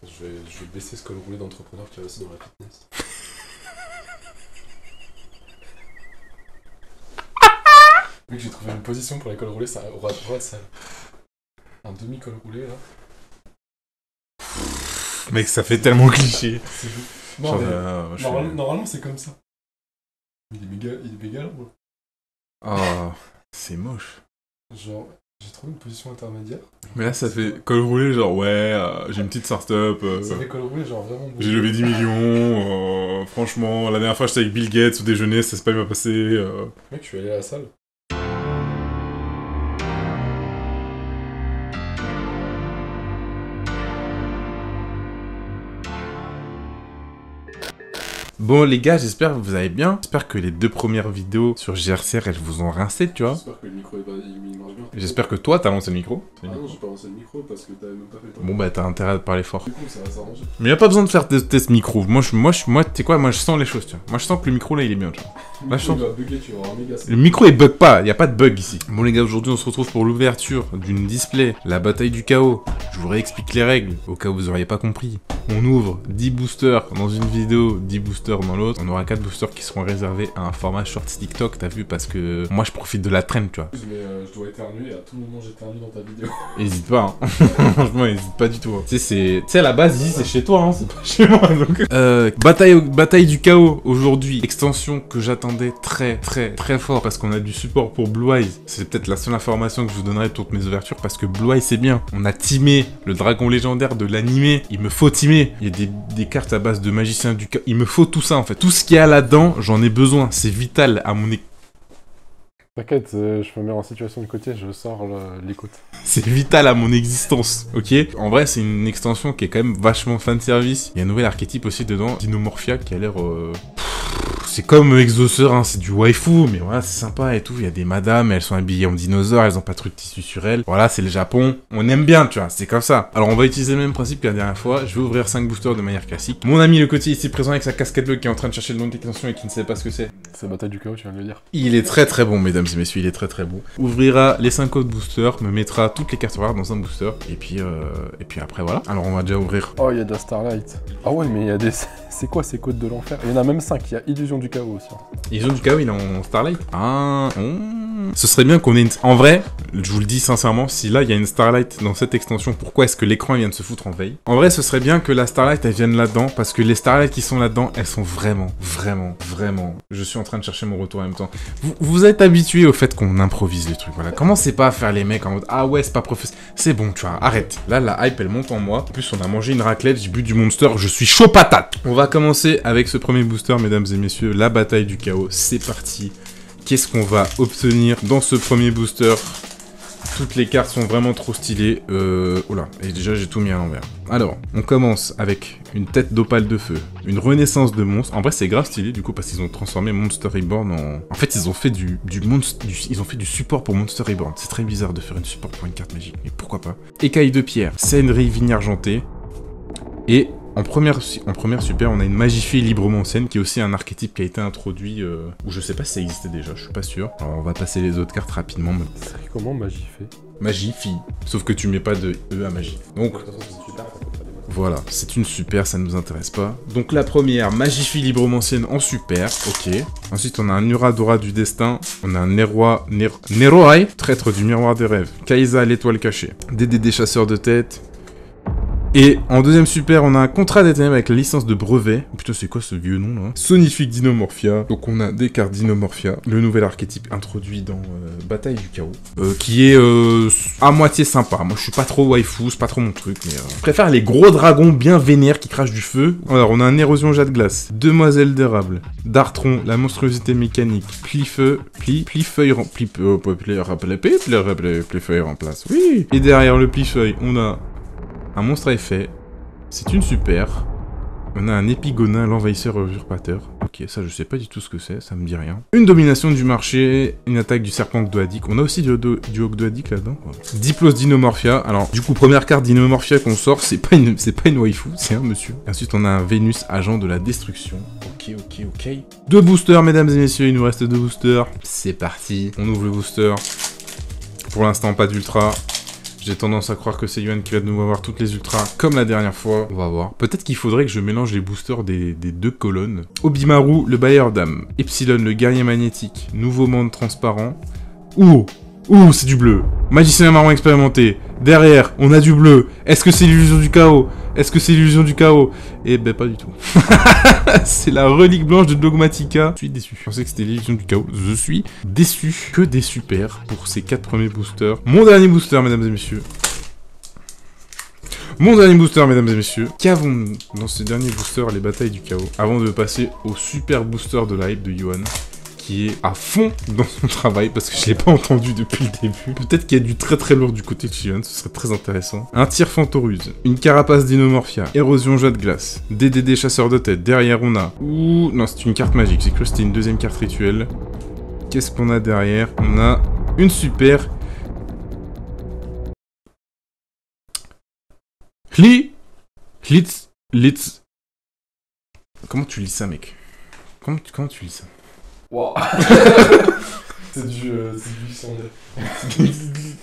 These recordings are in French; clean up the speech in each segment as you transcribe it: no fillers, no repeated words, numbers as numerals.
Je vais baisser ce col roulé d'entrepreneur qui réussit dans la fitness. Vu que j'ai trouvé une position pour les cols roulés, ça aura droit de ça. Un demi-col roulé là. Mec, ça fait tellement cliché. Non, mais normalement c'est comme ça. Il est méga long. Oh, c'est moche. Genre, j'ai trouvé une position intermédiaire. Mais là, ça fait col roulé, genre, ouais, j'ai une petite start-up. Ça fait col roulé, genre vraiment. J'ai levé 10 millions. Franchement, la dernière fois, j'étais avec Bill Gates au déjeuner, ça s'est pas bien passé. Mec, je suis allé à la salle. Bon les gars, j'espère que vous allez bien. J'espère que les 2 premières vidéos sur GRCR, elles vous ont rincé, tu vois. J'espère que le micro il marche bien. J'espère que toi, t'as lancé le micro. Ah non, j'ai pas lancé le micro parce que t'avais même pas fait le temps. Bon bah t'as intérêt à parler fort. Du coup, ça va s'arranger. Mais y a pas besoin de faire tester ce micro. Moi, tu sais quoi, moi je sens les choses, tu vois. Moi je sens que le micro là, il est bien, tu vois. Là, je sens... Il va bugger, tu vas avoir un méga... Le micro il bug pas, y a pas de bug ici. Bon les gars, aujourd'hui on se retrouve pour l'ouverture d'une display, la bataille du chaos. Je vous réexplique les règles, au cas où vous auriez pas compris. On ouvre 10 boosters dans une vidéo, 10 boosters dans l'autre. On aura 4 boosters qui seront réservés à un format short TikTok, t'as vu, parce que moi je profite de la trend, tu vois. Mais je dois éternuer, à tout moment j'éternue dans ta vidéo. Hésite pas, hein. Franchement, hésite pas du tout. Hein. Tu sais, à la base, ici c'est chez toi, hein, c'est pas chez moi. Donc... bataille du chaos aujourd'hui. Extension que j'attendais très fort parce qu'on a du support pour Blue Eyes. C'est peut-être la seule information que je vous donnerai pour toutes mes ouvertures parce que Blue Eyes c'est bien. On a teamé le dragon légendaire de l'animé. Il me faut teamer. Il y a des cartes à base de magicien du chaos. Il me faut tout ça en fait. Tout ce qu'il y a là-dedans, j'en ai besoin. C'est vital à mon T'inquiète, je me mets en situation de côté, je sors l'écoute. C'est vital à mon existence, ok? En vrai, c'est une extension qui est quand même vachement fanservice. Il y a un nouvel archétype aussi dedans, Dinomorphia, qui a l'air... C'est comme Exauceur, hein, c'est du waifu, mais voilà, c'est sympa et tout. Il y a des madames, elles sont habillées en dinosaures, elles ont pas trop de tissu sur elles. Voilà, c'est le Japon, on aime bien, tu vois, c'est comme ça. Alors, on va utiliser le même principe que la dernière fois. Je vais ouvrir 5 boosters de manière classique. Mon ami le côté ici présent avec sa casquette bleue qui est en train de chercher le nom d'extension et qui ne sait pas ce que c'est. C'est Bataille du Chaos, tu viens de le dire. Il est très bon, mesdames et messieurs, il est très bon. Ouvrira les 5 autres boosters, me mettra toutes les cartes rares dans un booster, et puis après, voilà. Alors, on va déjà ouvrir. Oh, il y a de la Starlight. Ah ouais, mais il y a des... C'est quoi ces codes de l'enfer? Il y en a même 5, il y a Illusion du Chaos aussi. Illusion du Chaos, il est en Starlight. Ah, Ce serait bien qu'on ait une... En vrai, je vous le dis sincèrement, si là, il y a une Starlight dans cette extension, pourquoi est-ce que l'écran vient de se foutre en veille? En vrai, ce serait bien que la Starlight, elle vienne là-dedans, parce que les Starlight qui sont là-dedans, elles sont vraiment... Je suis en train de chercher mon retour en même temps. Vous êtes habitués au fait qu'on improvise les trucs, voilà. Commencez pas à faire les mecs en mode, ah ouais, c'est pas professionnel. C'est bon, tu vois, arrête. Là, la hype, elle monte en moi. En plus, on a mangé une raclette, j'ai bu du Monster, je suis chaud patate. On va commencer avec ce premier booster, mesdames et messieurs, la bataille du chaos. C'est parti. Qu'est-ce qu'on va obtenir dans ce premier booster? Toutes les cartes sont vraiment trop stylées. Oula, et déjà j'ai tout mis à l'envers. Alors, on commence avec une tête d'opale de feu, une renaissance de monstre. En vrai, c'est grave stylé du coup parce qu'ils ont transformé Monster Reborn en... En fait, ils ont fait ils ont fait du support pour Monster Reborn. C'est très bizarre de faire une support pour une carte magique, mais pourquoi pas. Écaille de pierre, Scènerie vigne argentée. Et en première super, on a une Magifie librement saine, qui est aussi un archétype qui a été introduit, ou je sais pas si ça existait déjà, je suis pas sûr. Alors on va passer les autres cartes rapidement. C'est comment Magifie? Magifie, sauf que tu mets pas de E à magie. Donc, voilà, c'est une super, ça ne nous intéresse pas. Donc la première, Magifie librement saine en super, ok. Ensuite on a un Uradora du destin, on a un Neroai, traître du miroir des rêves, Kaisa l'étoile cachée, DDD chasseur de tête. Et en deuxième super, on a un contrat des ténèbres avec la licence de brevet. Oh, putain, c'est quoi ce vieux nom là? Sonifique Dinomorphia. Donc on a des cartes Dinomorphia, le nouvel archétype introduit dans Bataille du Chaos, qui est à moitié sympa. Moi je suis pas trop waifu, c'est pas trop mon truc, mais je préfère les gros dragons bien vénères qui crachent du feu. Alors on a un érosion jet de glace, demoiselle d'érable, Dartron, la monstruosité mécanique, Plifeuille remplace. Oui. Et derrière le Plifeuille, on a un monstre à effet, c'est une super. On a un épigonin, l'envahisseur usurpateur. Ok, ça je sais pas du tout ce que c'est, ça me dit rien. Une domination du marché, une attaque du serpent ogdoadique. On a aussi du ogdoadique là-dedans, quoi. Diplos Dinomorphia. Alors, du coup, première carte Dinomorphia qu'on sort, c'est pas une waifu, c'est un monsieur. Et ensuite, on a un Vénus, agent de la destruction. Ok. 2 boosters, mesdames et messieurs, il nous reste 2 boosters. C'est parti, on ouvre le booster. Pour l'instant, pas d'ultra. J'ai tendance à croire que c'est Yuan qui va nous avoir toutes les ultras comme la dernière fois. On va voir. Peut-être qu'il faudrait que je mélange les boosters des deux colonnes. Obimaru, le bailleur d'âme. Epsilon, le guerrier magnétique. Nouveau monde transparent. Ouh, c'est du bleu. Magicien marron expérimenté. Derrière, on a du bleu. Est-ce que c'est l'illusion du chaos? Eh ben, pas du tout. C'est la relique blanche de Dogmatika. Je suis déçu. Je pensais que c'était l'illusion du chaos. Je suis déçu. Que des super pour ces 4 premiers boosters. Mon dernier booster, mesdames et messieurs. Qu'avons-nous dans ce dernier booster, les batailles du chaos? Avant de passer au super booster de la hype de Yuan, qui est à fond dans son travail, parce que je l'ai pas entendu depuis le début. Peut-être qu'il y a du très très lourd du côté de Yuan, ce serait très intéressant. Un tir Fantoruse, une carapace d'Inomorphia, érosion jet de glace, DDD chasseur de tête, derrière on a... Ouh, non, c'est une carte magique, j'ai cru que c'était une deuxième carte rituelle. Qu'est-ce qu'on a derrière? On a une super... Litz... Comment tu lis ça, mec? Comment tu lis ça? Wow. C'est du islandais.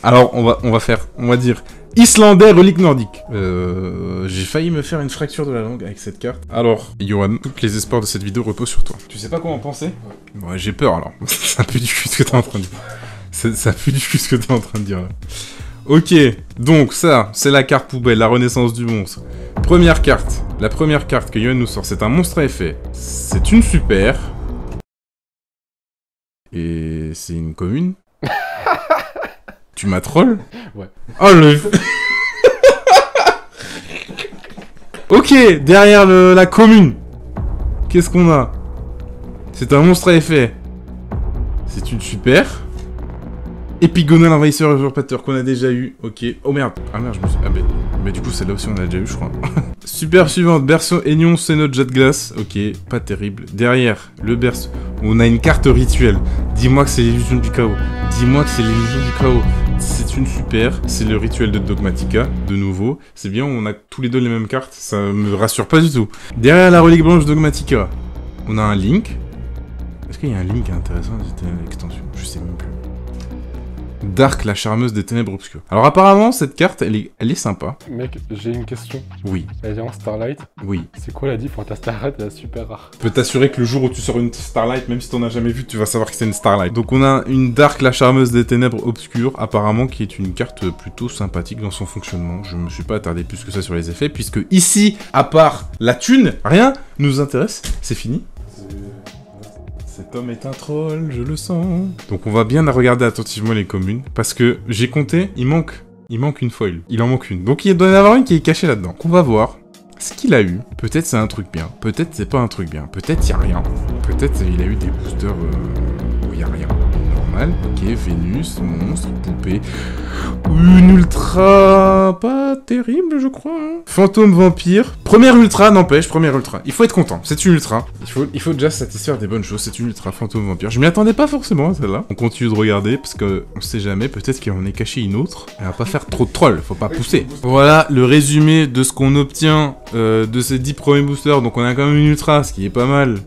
Alors, on va dire islandais relique nordique. J'ai failli me faire une fracture de la langue avec cette carte. Alors, Johan, tous les espoirs de cette vidéo reposent sur toi. Tu sais pas quoi en penser? Ouais, j'ai peur alors. Ça pue du cul ce que t'es en train de dire. Ça pue du cul ce que t'es en train de dire là. Ok, donc ça, c'est la carte poubelle, la renaissance du monstre. Première carte. La première carte que Yoann nous sort, c'est un monstre à effet. C'est une super. Et c'est une commune. Tu m'as troll? Ouais. Oh le... Ok, derrière la commune. Qu'est-ce qu'on a? C'est un monstre à effet. C'est une super. Épigonal envahisseur usurpateur qu'on a déjà eu. Ok. Oh merde. Ah merde, je me suis... Ah mais du coup, celle-là aussi on l'a déjà eu, je crois. Super suivante. Berceau Aignon, c'est notre jet de glace. Ok, pas terrible. Derrière, le berceau. On a une carte rituelle. Dis-moi que c'est l'illusion du chaos. C'est une super. C'est le rituel de Dogmatika, de nouveau. C'est bien, on a tous les deux les mêmes cartes. Ça me rassure pas du tout. Derrière la relique blanche Dogmatika, on a un Link. Est-ce qu'il y a un Link intéressant dans cette extension? Je sais même plus. Dark, la charmeuse des ténèbres obscures. Alors apparemment, cette carte, elle est sympa. Mec, j'ai une question. Oui. Elle est en Starlight. Oui. C'est quoi la diff entre ta Starlight et la super rare? Je peux t'assurer que le jour où tu sors une Starlight, même si t'en as jamais vu, tu vas savoir que c'est une Starlight. Donc on a une Dark, la charmeuse des ténèbres obscures, apparemment qui est une carte plutôt sympathique dans son fonctionnement. Je me suis pas attardé plus que ça sur les effets, puisque ici, à part la thune, rien nous intéresse. C'est fini. Cet homme est un troll, je le sens. Donc on va bien regarder attentivement les communes, parce que j'ai compté, il manque une foil. Il en manque une. Donc il doit y en avoir une qui est cachée là-dedans. On va voir ce qu'il a eu. Peut-être c'est un truc bien, peut-être c'est pas un truc bien, peut-être y a rien. Peut-être il a eu des boosters où y a rien. Normal, ok, Vénus, monstre, poupée. Une ultra... pas terrible, je crois. Hein. Fantôme vampire. Première ultra, n'empêche, première ultra. Il faut être content, c'est une ultra. Il faut déjà se satisfaire des bonnes choses, c'est une ultra fantôme vampire. Je m'y attendais pas forcément à celle-là. On continue de regarder, parce que on sait jamais, peut-être qu'il en est caché une autre. Elle va pas faire trop de troll, faut pas pousser. Voilà le résumé de ce qu'on obtient de ces 10 premiers boosters. Donc on a quand même une ultra, ce qui est pas mal.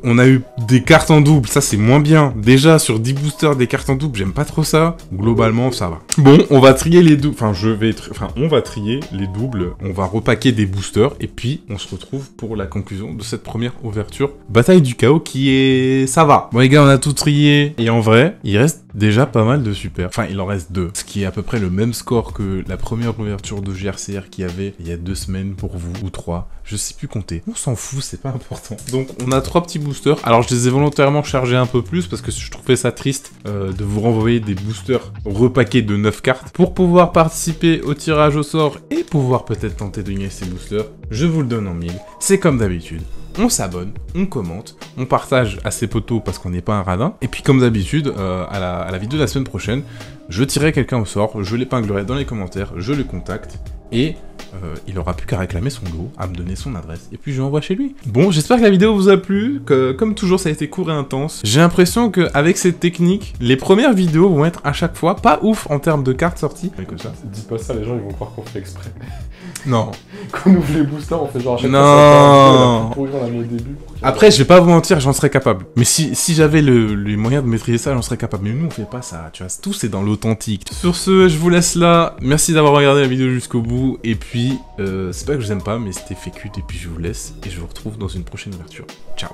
On a eu des cartes en double, ça c'est moins bien. Déjà, sur 10 boosters, des cartes en double, j'aime pas trop ça. Globalement, ça va. Bon, on va trier les doubles, on va trier les doubles, on va repacker des boosters, et puis on se retrouve pour la conclusion de cette première ouverture. Bataille du chaos qui est... ça va. Bon les gars, on a tout trié, et en vrai, il reste déjà pas mal de super. Enfin, il en reste 2, ce qui est à peu près le même score que la première ouverture de GRCR qu'il y avait il y a 2 semaines pour vous, ou 3, je sais plus compter. On s'en fout, c'est pas important. Donc on a 3 petits boosters, alors je les ai volontairement chargés un peu plus, parce que je trouvais ça triste de vous renvoyer des boosters repackés de 9 cartes, pour pouvoir participer au tirage au sort, et pouvoir peut-être tenter de gagner ces boosters. Je vous le donne en 1000, c'est comme d'habitude. On s'abonne, on commente, on partage à ses potos parce qu'on n'est pas un radin. Et puis comme d'habitude, à la vidéo de la semaine prochaine, je tirerai quelqu'un au sort, je l'épinglerai dans les commentaires, je le contacte, et il aura plus qu'à réclamer son lot, à me donner son adresse, et puis je l'envoie chez lui. Bon, j'espère que la vidéo vous a plu, que comme toujours ça a été court et intense. J'ai l'impression qu'avec cette technique, les premières vidéos vont être à chaque fois pas ouf en termes de cartes sorties. Comme ça. Dis pas ça, les gens ils vont croire qu'on fait exprès. Non. Qu'on ouvre les boosters, on fait genre à chaque Non. fois, ça pourri, on l'a mis au début. Après, je vais pas vous mentir, j'en serais capable. Mais si j'avais les moyens de maîtriser ça, j'en serais capable. Mais nous, on fait pas ça, tu vois. Tout, c'est dans l'authentique. Sur ce, je vous laisse là. Merci d'avoir regardé la vidéo jusqu'au bout. Et puis, c'est pas que je vous aime pas, mais c'était fait cute. Et puis, je vous laisse. Et je vous retrouve dans une prochaine ouverture. Ciao.